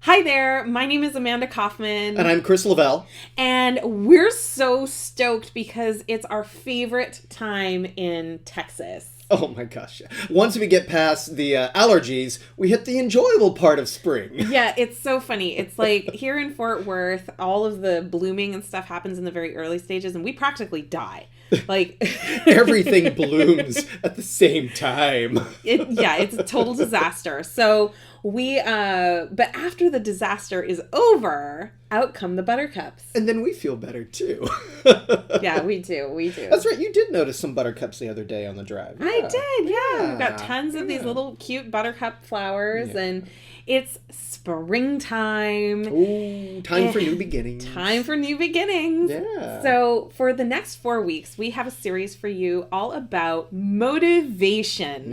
Hi there, my name is Amanda Kaufman. And I'm Chris Lavelle. And we're so stoked because it's our favorite time in Texas. Oh my gosh. Once we get past the allergies, we hit the enjoyable part of spring. Yeah, it's so funny. It's like here in Fort Worth, all of the blooming and stuff happens in the very early stages and we practically die. Like everything blooms at the same time. It's a total disaster. So but after the disaster is over, out come the buttercups. And then we feel better too. Yeah, we do. That's right. You did notice some buttercups the other day on the drive. Yeah. I did, yeah. We've got tons of these little cute buttercup flowers and it's springtime. Ooh, time for new beginnings. Time for new beginnings. Yeah. So for the next 4 weeks, we have a series for you all about motivation.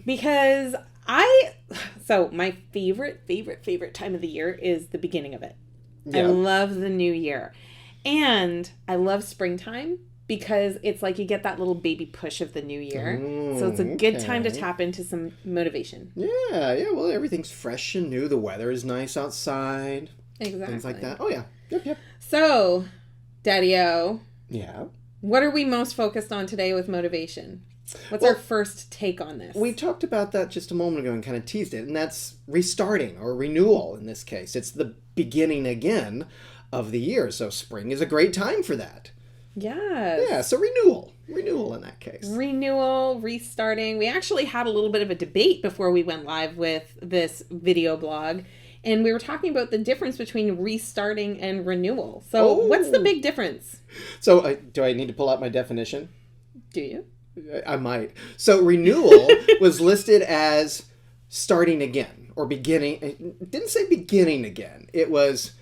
Because my favorite time of the year is the beginning of it. Yeah. I love the new year. And I love springtime because it's like you get that little baby push of the new year. So it's a good time to tap into some motivation. Yeah. Well, everything's fresh and new. The weather is nice outside. Exactly. Things like that. Oh, yeah. Yep. So, Daddy-O. Yeah. What are we most focused on today with motivation? What's our first take on this? We talked about that just a moment ago and kind of teased it, and that's restarting or renewal in this case. It's the beginning again of the year, so spring is a great time for that. Yes. Yeah, so renewal in that case. Renewal, restarting. We actually had a little bit of a debate before we went live with this video blog, and we were talking about the difference between restarting and renewal. So what's the big difference? So do I need to pull out my definition? Do you? I might. So renewal was listed as starting again or beginning. It didn't say beginning again. It was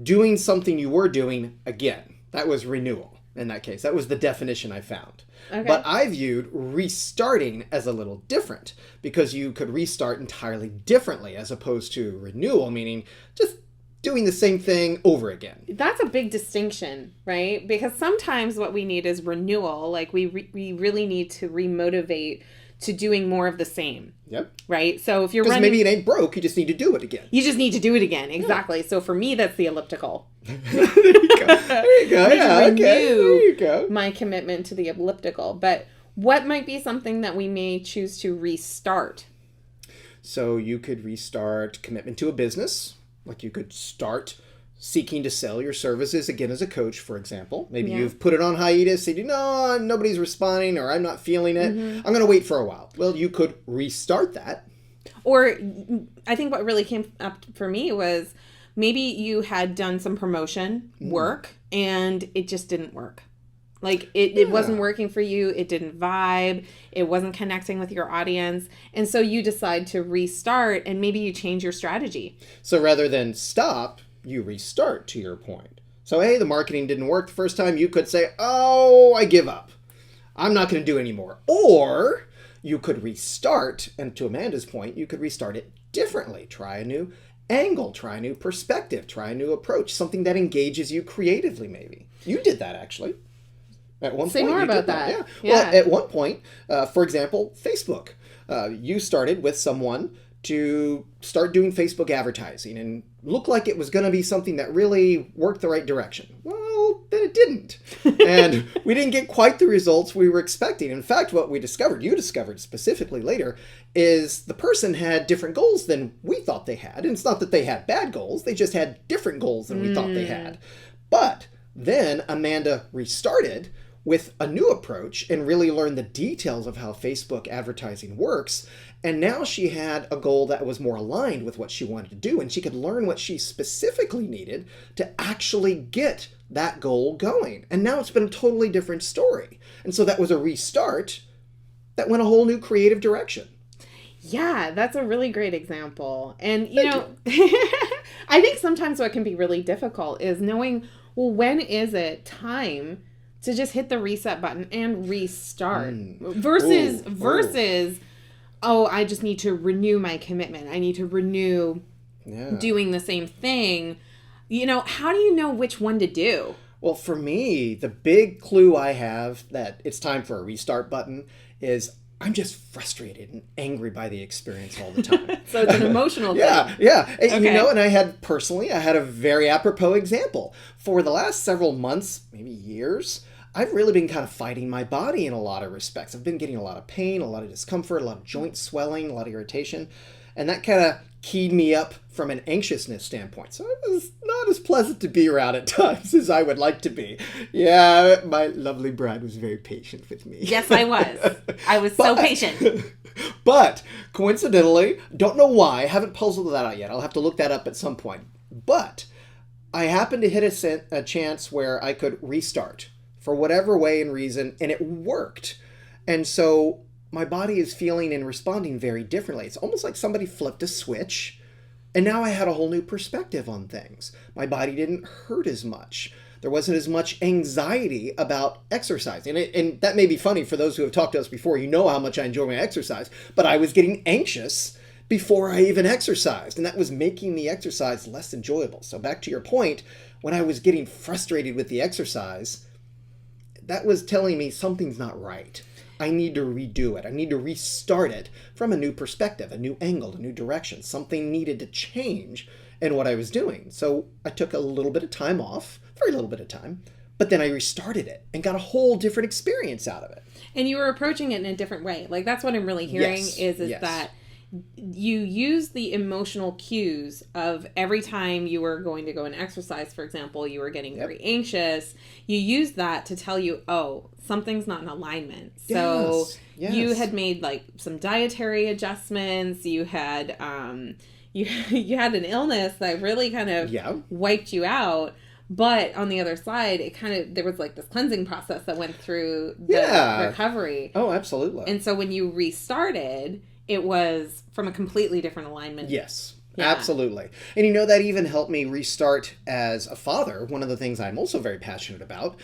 doing something you were doing again. That was renewal in that case. That was the definition I found. Okay. But I viewed restarting as a little different because you could restart entirely differently as opposed to renewal, meaning just doing the same thing over again. That's a big distinction, right? Because sometimes what we need is renewal. Like we really need to remotivate to doing more of the same. Yep. Right? So if you're running... Because maybe it ain't broke, you just need to do it again. You just need to do it again, exactly. Yeah. So for me, that's the elliptical. There you go. Yeah, okay. There you go. My commitment to the elliptical. But what might be something that we may choose to restart? So you could restart commitment to a business. Like you could start seeking to sell your services again as a coach, for example. Maybe you've put it on hiatus, said, nobody's responding or I'm not feeling it. I'm going to wait for a while. Well, you could restart that. Or I think what really came up for me was maybe you had done some promotion work and it just didn't work. Like it wasn't working for you. It didn't vibe. It wasn't connecting with your audience. And so you decide to restart and maybe you change your strategy. So rather than stop, you restart, to your point. So, hey, the marketing didn't work the first time. You could say, I give up. I'm not going to do it anymore. Or you could restart. And to Amanda's point, you could restart it differently. Try a new angle. Try a new perspective. Try a new approach. Something that engages you creatively, maybe. You did that, actually. At one Say point, more about that. Yeah. Well, at one point, for example, Facebook. You started with someone to start doing Facebook advertising and looked like it was going to be something that really worked the right direction. Well, then it didn't. And we didn't get quite the results we were expecting. In fact, what you discovered specifically later, is the person had different goals than we thought they had. And it's not that they had bad goals. They just had different goals than we thought they had. But then Amanda restarted with a new approach and really learned the details of how Facebook advertising works. And now she had a goal that was more aligned with what she wanted to do, and she could learn what she specifically needed to actually get that goal going. And now it's been a totally different story. And so that was a restart that went a whole new creative direction. Yeah, that's a really great example. And, I think sometimes what can be really difficult is knowing, well, when is it time to just hit the reset button and restart versus, I just need to renew my commitment. I need to renew doing the same thing. How do you know which one to do? Well, for me, the big clue I have that it's time for a restart button is I'm just frustrated and angry by the experience all the time. So it's an emotional thing. Yeah. Okay. You know, and I had a very apropos example. For the last several months, maybe years, I've really been kind of fighting my body in a lot of respects. I've been getting a lot of pain, a lot of discomfort, a lot of joint swelling, a lot of irritation. And that kind of keyed me up from an anxiousness standpoint. So it was not as pleasant to be around at times as I would like to be. Yeah, my lovely bride was very patient with me. Yes, I was. I was so patient. But coincidentally, don't know why, I haven't puzzled that out yet. I'll have to look that up at some point. But I happened to hit a chance where I could restart for whatever way and reason, and it worked. And so my body is feeling and responding very differently. It's almost like somebody flipped a switch, and now I had a whole new perspective on things. My body didn't hurt as much. There wasn't as much anxiety about exercising. And that may be funny for those who have talked to us before. You know how much I enjoy my exercise. But I was getting anxious before I even exercised, and that was making the exercise less enjoyable. So back to your point, when I was getting frustrated with the exercise, that was telling me something's not right. I need to redo it. I need to restart it from a new perspective, a new angle, a new direction. Something needed to change in what I was doing. So I took a little bit of time off, very little bit of time, but then I restarted it and got a whole different experience out of it. And you were approaching it in a different way. Like, that's what I'm really hearing is that you use the emotional cues of every time you were going to go and exercise, for example, you were getting very anxious. You use that to tell you, oh, something's not in alignment. So you had made like some dietary adjustments. You had you had an illness that really kind of wiped you out. But on the other side, there was like this cleansing process that went through the recovery. Oh, absolutely. And so when you restarted, it was from a completely different alignment. Yes, absolutely. And you know, that even helped me restart as a father, one of the things I'm also very passionate about,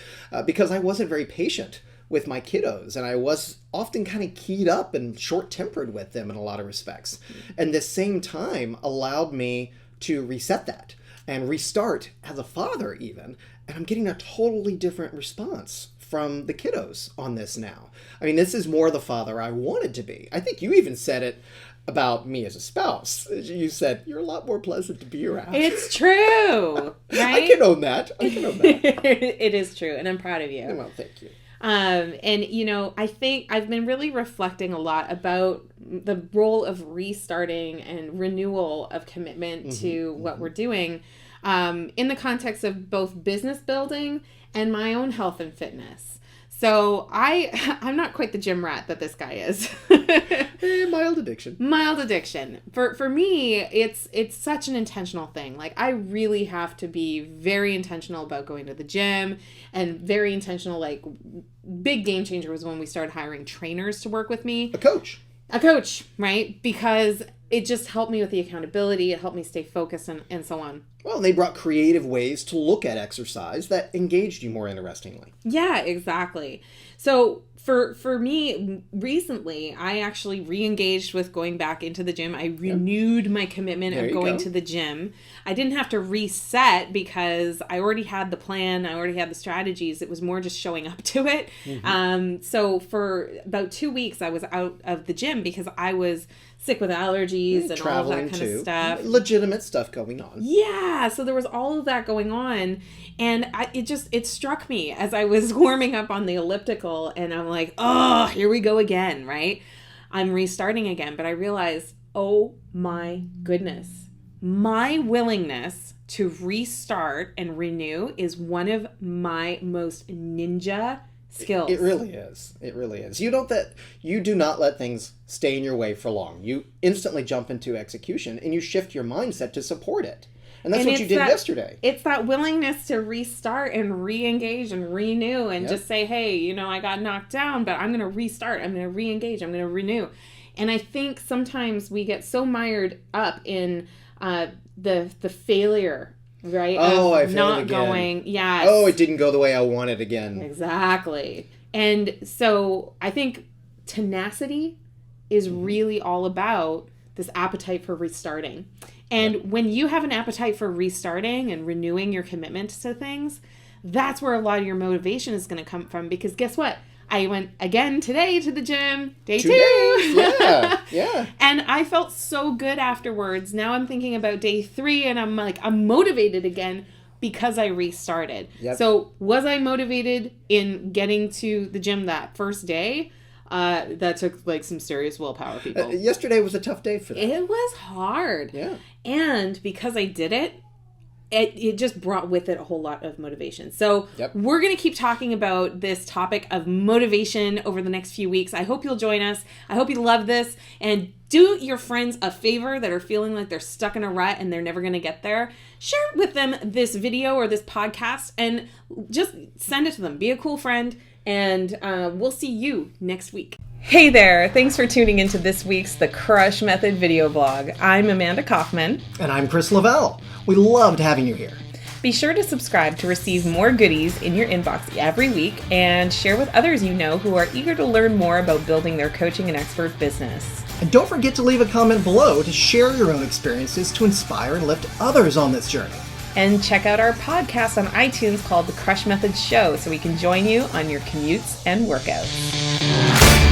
because I wasn't very patient with my kiddos, and I was often kind of keyed up and short-tempered with them in a lot of respects. And this same time allowed me to reset that and restart as a father even, and I'm getting a totally different response from the kiddos on this now. I mean, this is more the father I wanted to be. I think you even said it about me as a spouse. You said, you're a lot more pleasant to be around. It's true, right? I can own that. It is true, and I'm proud of you. Well, thank you. And, you know, I think I've been really reflecting a lot about the role of restarting and renewal of commitment to what we're doing in the context of both business building and my own health and fitness. So I'm not quite the gym rat that this guy is. Mild addiction. Mild addiction. For me, it's such an intentional thing. Like, I really have to be very intentional about going to the gym, and very intentional, like, big game changer was when we started hiring trainers to work with me. A coach, right? Because it just helped me with the accountability. It helped me stay focused and so on. Well, and they brought creative ways to look at exercise that engaged you more interestingly. Yeah, exactly. So for me, recently, I actually re-engaged with going back into the gym. I renewed my commitment of going to the gym. I didn't have to reset because I already had the plan. I already had the strategies. It was more just showing up to it. So for about 2 weeks, I was out of the gym because I was sick with allergies and all of that kind of stuff. Legitimate stuff going on. Yeah, so there was all of that going on, and it struck me as I was warming up on the elliptical, and I'm like, oh, here we go again, right? I'm restarting again, but I realized, oh my goodness, my willingness to restart and renew is one of my most ninja skills. It really is. It really is. You do not let things stay in your way for long. You instantly jump into execution and you shift your mindset to support it. And that's what you did yesterday. It's that willingness to restart and re-engage and renew and just say, hey, you know, I got knocked down, but I'm going to restart. I'm going to re-engage. I'm going to renew. And I think sometimes we get so mired up in the failure, right? Oh, I failed not again. Going. Yeah. Oh, it didn't go the way I wanted again. Exactly. And so I think tenacity is really all about this appetite for restarting. And when you have an appetite for restarting and renewing your commitment to things, that's where a lot of your motivation is going to come from. Because guess what? I went again today to the gym, day 2. Yeah. And I felt so good afterwards. Now I'm thinking about day 3 and I'm motivated again because I restarted. Yep. So was I motivated in getting to the gym that first day? That took like some serious willpower, people. Yesterday was a tough day for that. It was hard. Yeah. And because I did it just brought with it a whole lot of motivation. So we're going to keep talking about this topic of motivation over the next few weeks. I hope you'll join us. I hope you love this. And do your friends a favor that are feeling like they're stuck in a rut and they're never going to get there. Share with them this video or this podcast and just send it to them. Be a cool friend. And we'll see you next week. Hey there! Thanks for tuning into this week's The Crush Method video blog. I'm Amanda Kaufman. And I'm Chris Lavelle. We loved having you here. Be sure to subscribe to receive more goodies in your inbox every week and share with others you know who are eager to learn more about building their coaching and expert business. And don't forget to leave a comment below to share your own experiences to inspire and lift others on this journey. And check out our podcast on iTunes called The Crush Method Show so we can join you on your commutes and workouts.